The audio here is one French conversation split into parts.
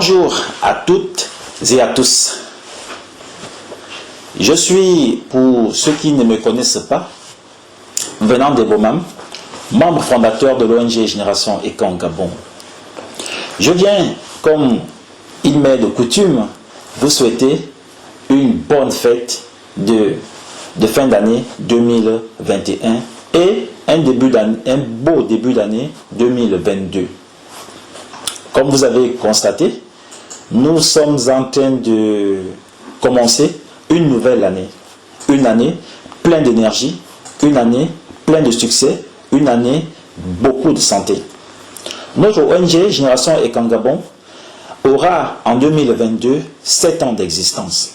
Bonjour à toutes et à tous. Je suis, pour ceux qui ne me connaissent pas, venant de Bomam, membre fondateur de l'ONG Génération Ekan Gabon. Je viens, comme il m'est de coutume, vous souhaiter une bonne fête de fin d'année 2021 et un beau début d'année 2022. Comme vous avez constaté, nous sommes en train de commencer une nouvelle année. Une année pleine d'énergie, une année pleine de succès, une année beaucoup de santé. Notre ONG Génération Ekan Gabon aura en 2022 7 ans d'existence.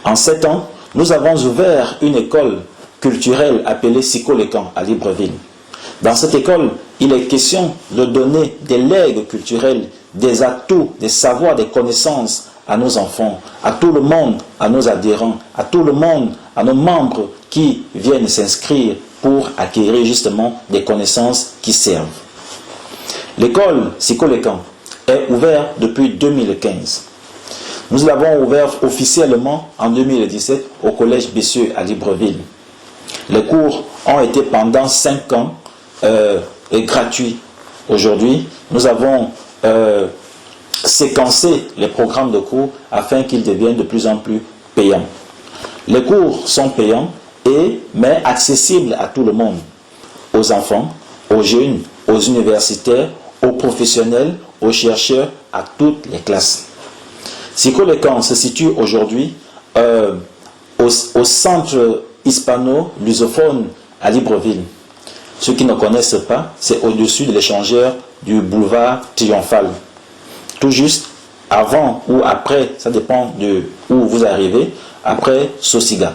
En 7 ans, nous avons ouvert une école culturelle appelée Sikolekan à Libreville. Dans cette école, il est question de donner des legs culturels, des atouts, des savoirs, des connaissances à nos enfants, à tout le monde, à nos adhérents, à tout le monde, à nos membres qui viennent s'inscrire pour acquérir justement des connaissances qui servent. L'école Sikolekan est ouverte depuis 2015. Nous l'avons ouvert officiellement en 2017 au collège Bessieux à Libreville. Les cours ont été pendant 5 ans et gratuits. Aujourd'hui, nous avons séquencé les programmes de cours afin qu'ils deviennent de plus en plus payants. Les cours sont payants, mais accessibles à tout le monde, aux enfants, aux jeunes, aux universitaires, aux professionnels, aux chercheurs, à toutes les classes. Sikolekan se situe aujourd'hui au centre hispano-lusophone à Libreville. Ceux qui ne connaissent pas, c'est au-dessus de l'échangeur du boulevard Triomphal. Tout juste avant ou après, ça dépend de où vous arrivez, après Sosiga.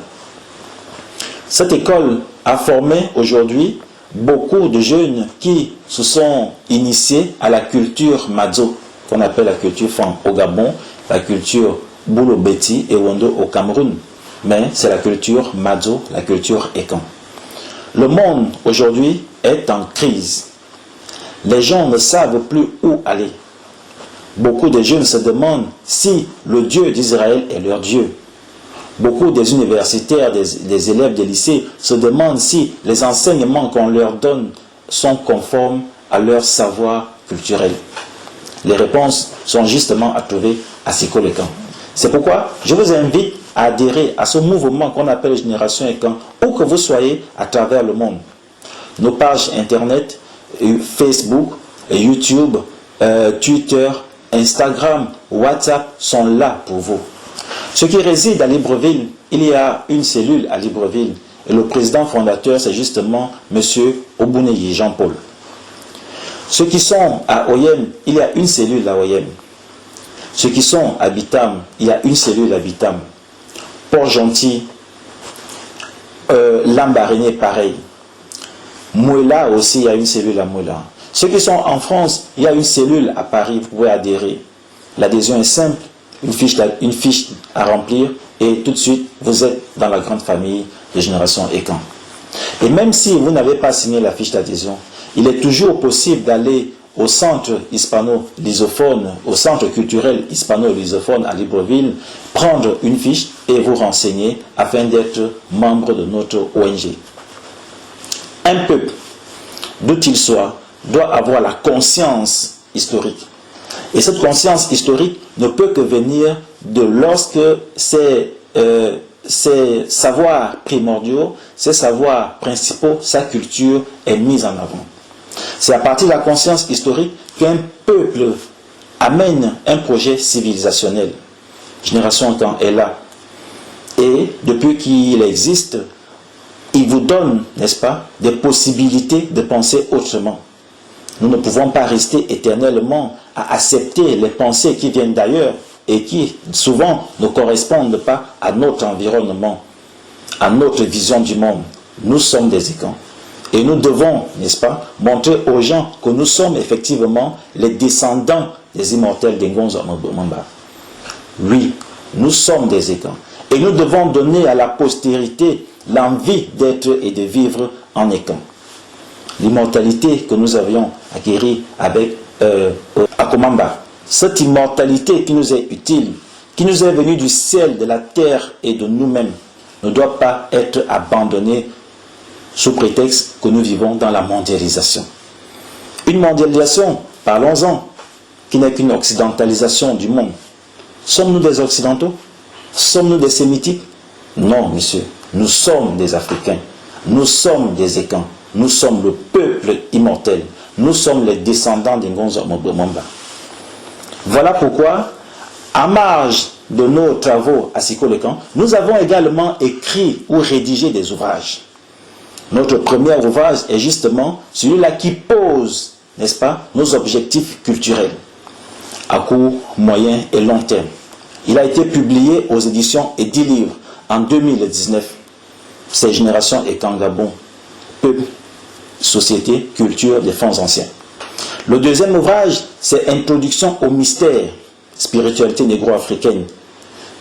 Cette école a formé aujourd'hui beaucoup de jeunes qui se sont initiés à la culture Madzo, qu'on appelle la culture Fan au Gabon, la culture Boulobeti et Wondo au Cameroun. Mais c'est la culture Madzo, la culture Ekan. Le monde aujourd'hui est en crise. Les gens ne savent plus où aller. Beaucoup de jeunes se demandent si le Dieu d'Israël est leur Dieu. Beaucoup des universitaires, des élèves des lycées se demandent si les enseignements qu'on leur donne sont conformes à leur savoir culturel. Les réponses sont justement à trouver à Sikolekan. C'est pourquoi je vous invite à adhérer à ce mouvement qu'on appelle Génération Ekan, où que vous soyez à travers le monde. Nos pages internet, Facebook, YouTube, Twitter, Instagram, WhatsApp sont là pour vous. Ceux qui résident à Libreville, il y a une cellule à Libreville et le président fondateur c'est justement M. Obouneyi Jean-Paul. Ceux qui sont à Oyem, il y a une cellule à Oyem. Ceux qui sont à Bitam, il y a une cellule à Bitam. Port-Gentil, Lambaréné, pareil. Mouela aussi, il y a une cellule à Mouela. Ceux qui sont en France, il y a une cellule à Paris, vous pouvez adhérer. L'adhésion est simple, une fiche à remplir et tout de suite, vous êtes dans la grande famille de Génération Ekan. Et même si vous n'avez pas signé la fiche d'adhésion, il est toujours possible d'aller au centre hispano-lusophone, au centre culturel hispano-lusophone à Libreville, prendre une fiche et vous renseigner afin d'être membre de notre ONG. Un peuple, d'où qu'il soit, doit avoir la conscience historique. Et cette conscience historique ne peut que venir de lorsque ces savoirs primordiaux, ces savoirs principaux, sa culture est mise en avant. C'est à partir de la conscience historique qu'un peuple amène un projet civilisationnel. Génération Ekan est là. Et depuis qu'il existe, il vous donne, n'est-ce pas, des possibilités de penser autrement. Nous ne pouvons pas rester éternellement à accepter les pensées qui viennent d'ailleurs et qui souvent ne correspondent pas à notre environnement, à notre vision du monde. Nous sommes des Ekans. Et nous devons, n'est-ce pas, montrer aux gens que nous sommes effectivement les descendants des immortels d'Ngonzo Mamba. Oui, nous sommes des Ekans. Et nous devons donner à la postérité l'envie d'être et de vivre en Ekan. L'immortalité que nous avions acquérie avec Akomamba, cette immortalité qui nous est utile, qui nous est venue du ciel, de la terre et de nous-mêmes, ne doit pas être abandonnée sous prétexte que nous vivons dans la mondialisation. Une mondialisation, parlons-en, qui n'est qu'une occidentalisation du monde. Sommes-nous des Occidentaux? Sommes-nous des Sémitiques? Non, monsieur. Nous sommes des Africains. Nous sommes des Ekans. Nous sommes le peuple immortel. Nous sommes les descendants d'Ingonzo Mobomba. Voilà pourquoi, à marge de nos travaux à Siko-le-Camp, nous avons également écrit ou rédigé des ouvrages. Notre premier ouvrage est justement celui-là qui pose, n'est-ce pas, nos objectifs culturels à court, moyen et long terme. Il a été publié aux éditions Eddy Livre en 2019. C'est Génération et Kangabon, Peuple, Société, Culture des fonds anciens. Le deuxième ouvrage, c'est Introduction au mystère, spiritualité négro-africaine.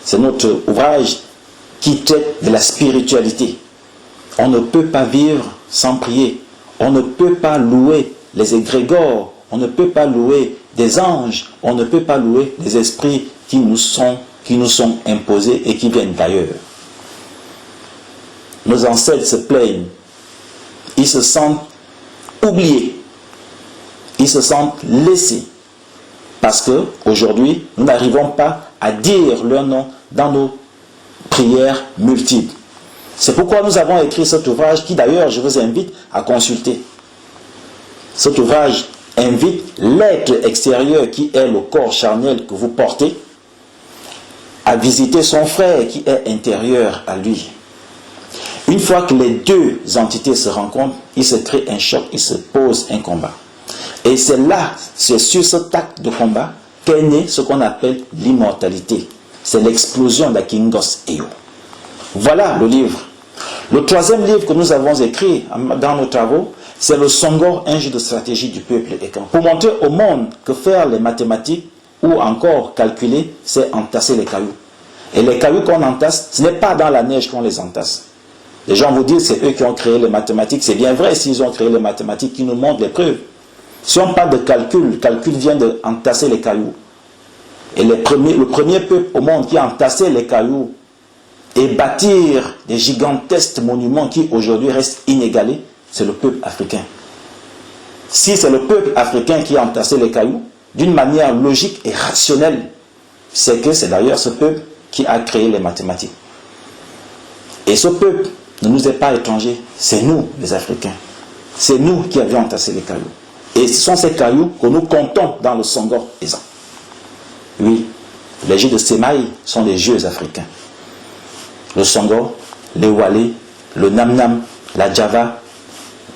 C'est notre ouvrage qui traite de la spiritualité. On ne peut pas vivre sans prier. On ne peut pas louer les égrégores. On ne peut pas louer des anges. On ne peut pas louer des esprits qui nous sont imposés et qui viennent d'ailleurs. Nos ancêtres se plaignent. Ils se sentent oubliés. Ils se sentent laissés. Parce qu'aujourd'hui, nous n'arrivons pas à dire leur nom dans nos prières multiples. C'est pourquoi nous avons écrit cet ouvrage qui d'ailleurs je vous invite à consulter. Cet ouvrage invite l'être extérieur qui est le corps charnel que vous portez à visiter son frère qui est intérieur à lui. Une fois que les deux entités se rencontrent, il se crée un choc, il se pose un combat. Et c'est là, c'est sur cet acte de combat qu'est né ce qu'on appelle l'immortalité. C'est l'explosion de la Kingos Eyo. Voilà le livre. Le troisième livre que nous avons écrit dans nos travaux, c'est le Songor, un jeu de stratégie du peuple Ekan. Pour montrer au monde que faire les mathématiques ou encore calculer, c'est entasser les cailloux. Et les cailloux qu'on entasse, ce n'est pas dans la neige qu'on les entasse. Les gens vous disent c'est eux qui ont créé les mathématiques. C'est bien vrai s'ils ont créé les mathématiques qui nous montrent les preuves. Si on parle de calcul, le calcul vient d'entasser les cailloux. Et le premier peuple au monde qui a entassé les cailloux et bâtir des gigantesques monuments qui aujourd'hui restent inégalés, c'est le peuple africain. Si c'est le peuple africain qui a entassé les cailloux, d'une manière logique et rationnelle, c'est que c'est d'ailleurs ce peuple qui a créé les mathématiques. Et ce peuple ne nous est pas étranger, c'est nous les Africains. C'est nous qui avions entassé les cailloux. Et ce sont ces cailloux que nous comptons dans le Songor Ezan. Oui, les jeux de Semaï sont des jeux africains. Le Songor, le Wale, le Nam-Nam, la Java,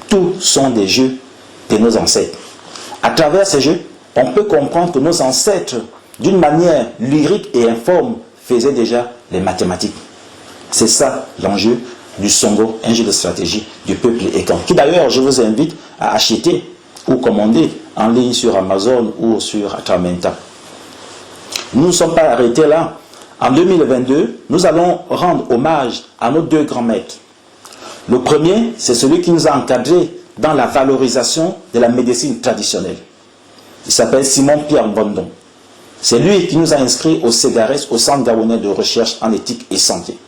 tous sont des jeux de nos ancêtres. À travers ces jeux, on peut comprendre que nos ancêtres, d'une manière lyrique et informe, faisaient déjà les mathématiques. C'est ça l'enjeu du Songor, un jeu de stratégie du peuple Ekan, qui d'ailleurs je vous invite à acheter ou commander en ligne sur Amazon ou sur Atramenta. Nous ne sommes pas arrêtés là. En 2022, nous allons rendre hommage à nos deux grands maîtres. Le premier, c'est celui qui nous a encadrés dans la valorisation de la médecine traditionnelle. Il s'appelle Simon-Pierre Mbondon. C'est lui qui nous a inscrits au CEGARES, au Centre gabonais de recherche en éthique et santé.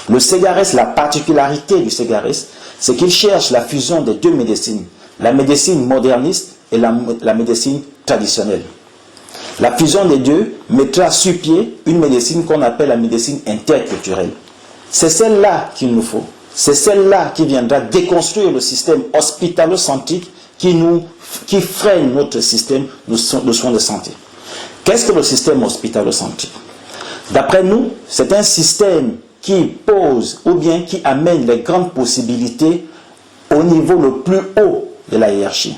Le CEGARES, la particularité du CEGARES, c'est qu'il cherche la fusion des deux médecines, la médecine moderniste et la médecine traditionnelle. La fusion des deux mettra sur pied une médecine qu'on appelle la médecine interculturelle. C'est celle-là qu'il nous faut. C'est celle-là qui viendra déconstruire le système hospitalo-centrique qui freine notre système de soins de santé. Qu'est-ce que le système hospitalo-centrique? D'après nous, c'est un système qui pose ou bien qui amène les grandes possibilités au niveau le plus haut de la hiérarchie,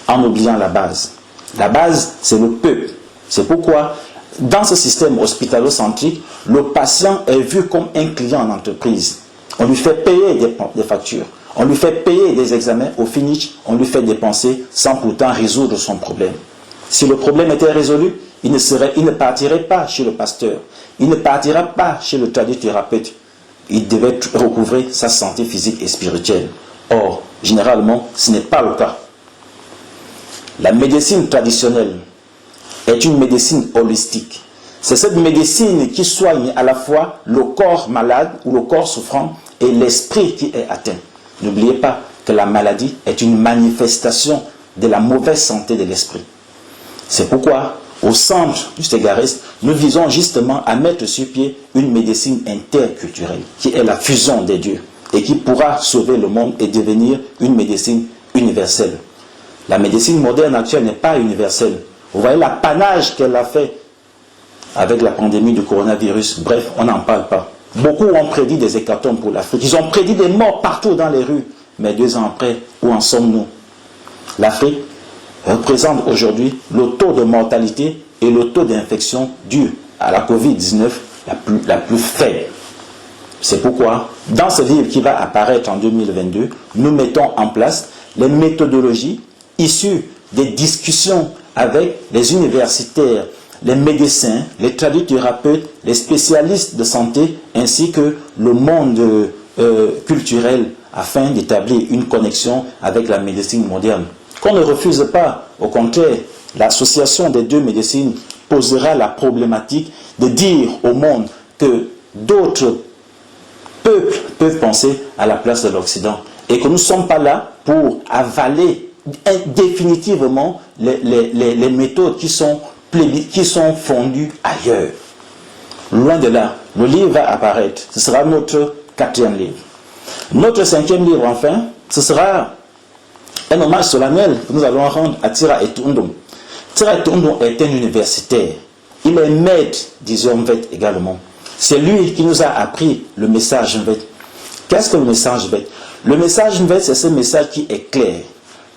en oubliant la base. La base, c'est le peuple. C'est pourquoi, dans ce système hospitalo-centrique, le patient est vu comme un client en entreprise. On lui fait payer des factures, on lui fait payer des examens, au finish, on lui fait dépenser sans pourtant résoudre son problème. Si le problème était résolu, il ne partirait pas chez le pasteur, il ne partira pas chez le tradithérapeute. Il devait recouvrer sa santé physique et spirituelle. Or, généralement, ce n'est pas le cas. La médecine traditionnelle est une médecine holistique. C'est cette médecine qui soigne à la fois le corps malade ou le corps souffrant et l'esprit qui est atteint. N'oubliez pas que la maladie est une manifestation de la mauvaise santé de l'esprit. C'est pourquoi, au centre du Stégariste, nous visons justement à mettre sur pied une médecine interculturelle qui est la fusion des dieux et qui pourra sauver le monde et devenir une médecine universelle. La médecine moderne actuelle n'est pas universelle. Vous voyez l'apanage qu'elle a fait avec la pandémie du coronavirus. Bref, on n'en parle pas. Beaucoup ont prédit des hécatombes pour l'Afrique. Ils ont prédit des morts partout dans les rues. Mais 2 ans après, où en sommes-nous? L'Afrique représente aujourd'hui le taux de mortalité et le taux d'infection dû à la Covid-19 la plus faible. C'est pourquoi, dans ce livre qui va apparaître en 2022, nous mettons en place les méthodologies issues des discussions avec les universitaires, les médecins, les tradithérapeutes, les spécialistes de santé, ainsi que le monde culturel, afin d'établir une connexion avec la médecine moderne. Qu'on ne refuse pas, au contraire, l'association des 2 médecines posera la problématique de dire au monde que d'autres peuples peuvent penser à la place de l'Occident et que nous ne sommes pas là pour avaler définitivement les méthodes qui sont fondues ailleurs. Loin de là, le livre va apparaître. Ce sera notre 4e livre. Notre 5e livre, enfin, ce sera un hommage solennel que nous allons rendre à Tira Etundum. Tira Etundum est un universitaire. Il est maître d'Isiomvet également. C'est lui qui nous a appris le message Nvet. Qu'est-ce que le message Nvet? Le message Nvet, c'est ce message qui est clair.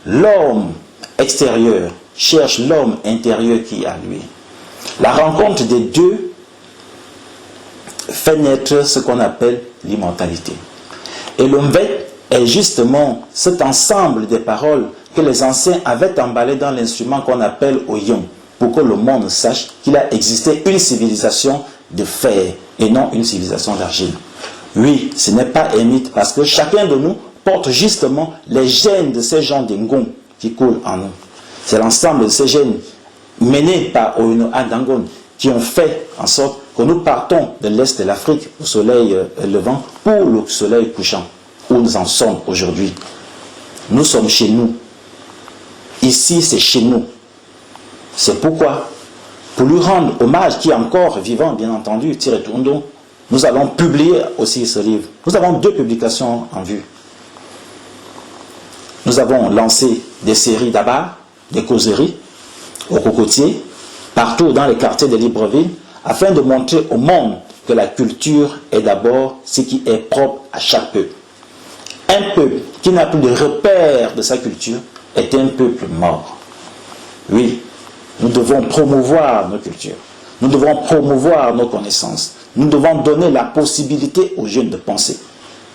L'homme extérieur cherche l'homme intérieur qui est à lui. La rencontre des 2 fait naître ce qu'on appelle l'immortalité. Et le Nvet est justement cet ensemble de paroles que les anciens avaient emballées dans l'instrument qu'on appelle Oyon, pour que le monde sache qu'il a existé une civilisation de fer et non une civilisation d'argile. Oui, ce n'est pas un mythe parce que chacun de nous porte justement les gènes de ces gens d'Ngon qui coulent en nous. C'est l'ensemble de ces gènes menés par Oyono Adangon qui ont fait en sorte que nous partons de l'est de l'Afrique au soleil levant pour le soleil couchant, où nous en sommes aujourd'hui. Nous sommes chez nous. Ici, c'est chez nous. C'est pourquoi, pour lui rendre hommage, qui est encore vivant, bien entendu, Tira Etundum, nous allons publier aussi ce livre. Nous avons 2 publications en vue. Nous avons lancé des séries d'abats, des causeries, au cocotier, partout dans les quartiers de Libreville, afin de montrer au monde que la culture est d'abord ce qui est propre à chaque peuple. Un peuple qui n'a plus de repère de sa culture est un peuple mort. Oui, nous devons promouvoir nos cultures. Nous devons promouvoir nos connaissances. Nous devons donner la possibilité aux jeunes de penser.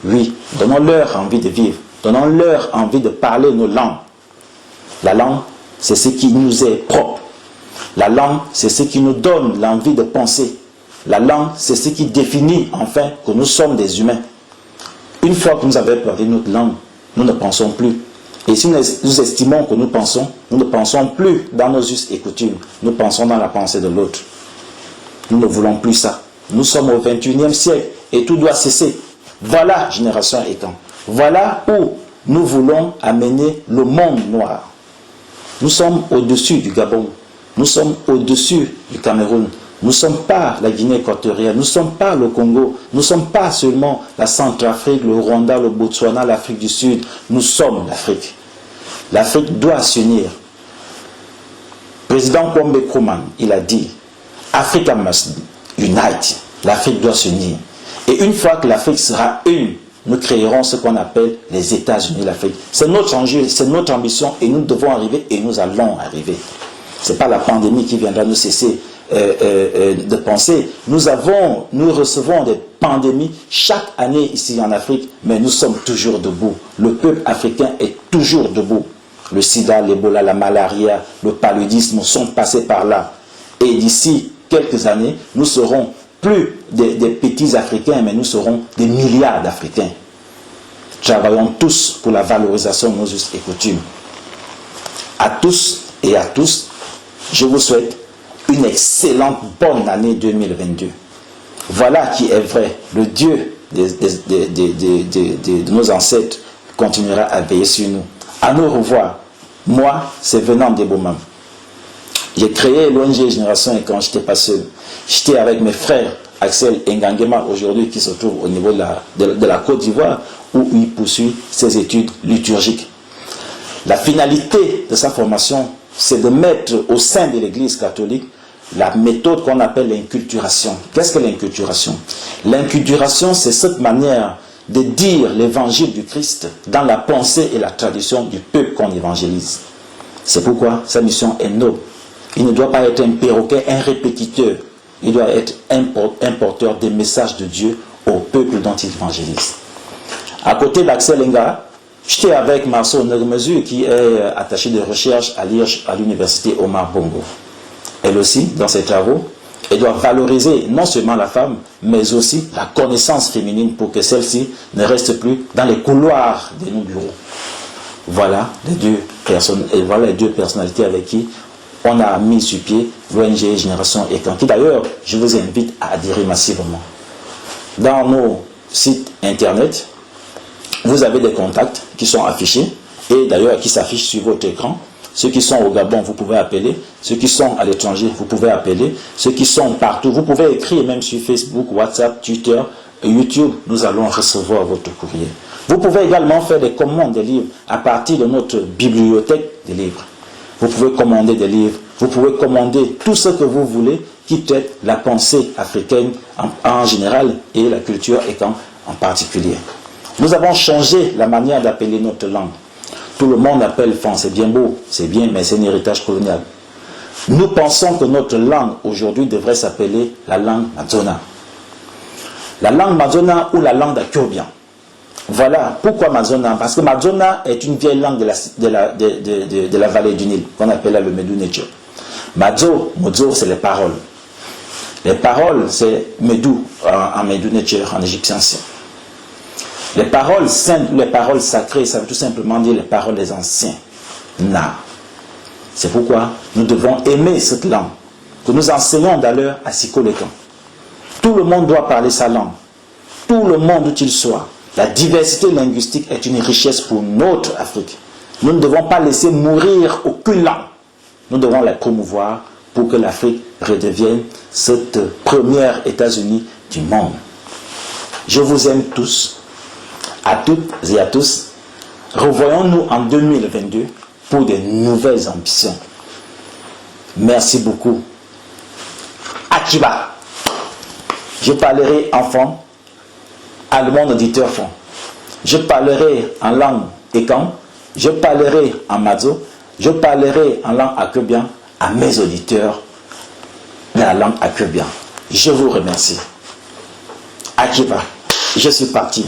Oui, donnons-leur envie de vivre. Donnons-leur envie de parler nos langues. La langue, c'est ce qui nous est propre. La langue, c'est ce qui nous donne l'envie de penser. La langue, c'est ce qui définit enfin que nous sommes des humains. Une fois que nous avons parlé notre langue, nous ne pensons plus. Et si nous estimons que nous ne pensons plus dans nos us et coutumes. Nous pensons dans la pensée de l'autre. Nous ne voulons plus ça. Nous sommes au 21e siècle et tout doit cesser. Voilà, génération étant. Voilà où nous voulons amener le monde noir. Nous sommes au-dessus du Gabon. Nous sommes au-dessus du Cameroun. Nous ne sommes pas la Guinée équatoriale. Nous ne sommes pas le Congo. Nous ne sommes pas seulement la Centrafrique, le Rwanda, le Botswana, l'Afrique du Sud. Nous sommes l'Afrique. L'Afrique doit s'unir. Président Kwame Nkrumah, il a dit « Africa must unite ». L'Afrique doit s'unir. Et une fois que l'Afrique sera une, nous créerons ce qu'on appelle les États-Unis de l'Afrique. C'est notre enjeu, c'est notre ambition et nous devons arriver et nous allons arriver. Ce n'est pas la pandémie qui viendra nous cesser de penser. Nous recevons des pandémies chaque année ici en Afrique, mais nous sommes toujours debout. Le peuple africain est toujours debout. Le sida, l'Ebola, la malaria, le paludisme sont passés par là. Et d'ici quelques années, nous serons plus des petits Africains, mais nous serons des milliards d'Africains. Travaillons tous pour la valorisation de nos us et coutumes. À tous et à tous, je vous souhaite une excellente bonne année 2022. Voilà qui est vrai. Le Dieu de nos ancêtres continuera à veiller sur nous. À nous revoir. Moi, c'est Venant Deboumam. J'ai créé l'ONG Génération et quand je n'étais pas seul. J'étais avec mes frères Axel Ngangema aujourd'hui qui se trouve au niveau de la Côte d'Ivoire où il poursuit ses études liturgiques. La finalité de sa formation, c'est de mettre au sein de l'Église catholique la méthode qu'on appelle l'inculturation. Qu'est-ce que l'inculturation? L'inculturation, c'est cette manière de dire l'évangile du Christ dans la pensée et la tradition du peuple qu'on évangélise. C'est pourquoi sa mission est noble. Il ne doit pas être un perroquet, un répétiteur. Il doit être un porteur des messages de Dieu au peuple dont il évangélise. À côté d'Axel Nga, j'étais avec Marceau Nermesur qui est attaché de recherche à l'université Omar Bongo. Elle aussi, dans ses travaux, elle doit valoriser non seulement la femme, mais aussi la connaissance féminine pour que celle-ci ne reste plus dans les couloirs de nos bureaux. Voilà les deux personnes, et voilà les deux personnalités avec qui on a mis sur pied l'ONG Génération Écan, qui d'ailleurs, je vous invite à adhérer massivement. Dans nos sites internet, vous avez des contacts qui sont affichés et d'ailleurs qui s'affichent sur votre écran. Ceux qui sont au Gabon, vous pouvez appeler. Ceux qui sont à l'étranger, vous pouvez appeler. Ceux qui sont partout, vous pouvez écrire même sur Facebook, WhatsApp, Twitter, YouTube. Nous allons recevoir votre courrier. Vous pouvez également faire des commandes de livres à partir de notre bibliothèque des livres. Vous pouvez commander des livres. Vous pouvez commander tout ce que vous voulez qui traite la pensée africaine en général et la culture étant en particulier. Nous avons changé la manière d'appeler notre langue. Tout le monde appelle France, c'est bien beau, c'est bien, mais c'est un héritage colonial. Nous pensons que notre langue aujourd'hui devrait s'appeler la langue Mazona. La langue Mazona ou la langue d'Akyobian. Voilà pourquoi Mazona. Parce que Mazona est une vieille langue de la vallée du Nil, qu'on appelle le Medu Nature. Modzo, c'est les paroles. Les paroles, c'est Medu, en Medu Nature, en égyptien ancien. Les paroles saintes, les paroles sacrées, ça veut tout simplement dire les paroles des anciens. Na. C'est pourquoi nous devons aimer cette langue, que nous enseignons d'ailleurs à Sikolekan. Tout le monde doit parler sa langue. Tout le monde où il soit. La diversité linguistique est une richesse pour notre Afrique. Nous ne devons pas laisser mourir aucune langue. Nous devons la promouvoir pour que l'Afrique redevienne cette première États-Unis du monde. Je vous aime tous. À toutes et à tous, revoyons-nous en 2022 pour de nouvelles ambitions. Merci beaucoup. Akiba. Je parlerai enfant, allemand auditeur fond. Je parlerai en langue Ekan. Je parlerai en Mazo. Je parlerai en langue Akyobian à mes auditeurs de la langue Akyobian. Je vous remercie. Akiba. Je suis parti.